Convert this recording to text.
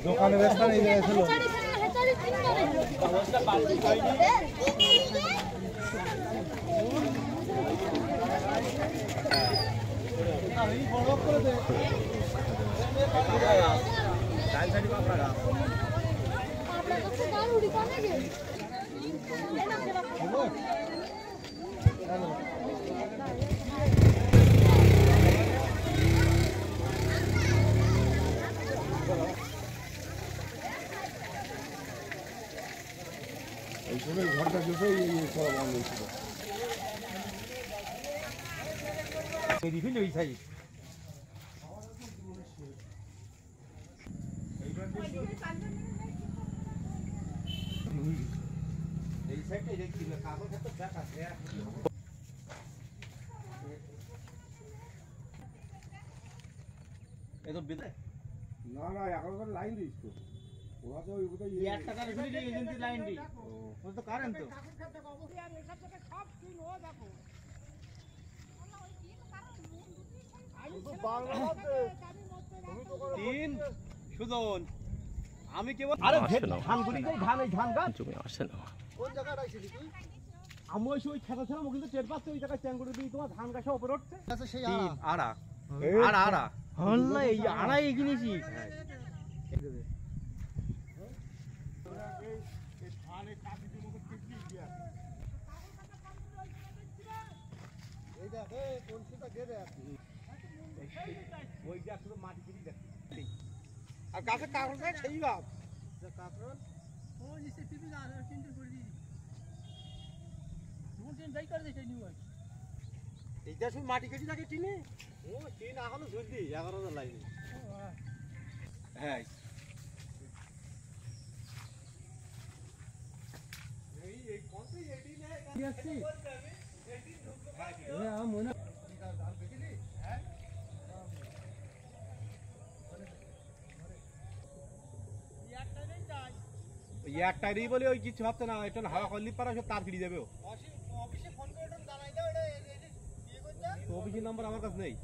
দোকানে ব্যস্ত নেই গেছিল এই সময় ঘরটা গেছে করা বন্ধ হয়েছিল না না এখন লাইন দিস তো ওরা তো লাইন দিই তো কারেন্ট তো তিন সুজন আমি কেবল আরে ধান গুলি ধান এই ধান গাছ তুমি আসে না কোন জায়গায় রাখছিস তুই আমি ওই খেতা ছিলাম কিন্তু টের পাচ্ছে ওই জায়গায় চ্যাঙ্গুড়ি দিয়ে তোমার ধান গাছে উপরে উঠছে আচ্ছা সেই আড়া আড়া হল্লা এই আড়াই কিনেছি ধানে কাটির মতো টিপলি দিয়া এই দেখ এই কোনটা গেরে ওই যা শুধু মাটি কিনে দেখ আর কাছে কাকড় দেখ সেই বাপ যে কাকড় ও নিচে টিপি না আর চিন্তা করে দিই কোন দিন যাই করে দেই নিউ এই যা শুধু মাটি কেটে থাকে টিনে ও টিন এখনো ঝুলদি 11,000 লাইনে হ্যাঁ এই কোনটা এডি নে আসছি এ আ মনে ধান বেচলি হ্যাঁ একটাই বলে ওই কিছু ভাবতে না এটা হাওয়া করলি পারা সব তার ফিরে যাবে অফিসে ফোন করে জানাই দাও এটা অফিসের নাম্বার আমার কাছে নেই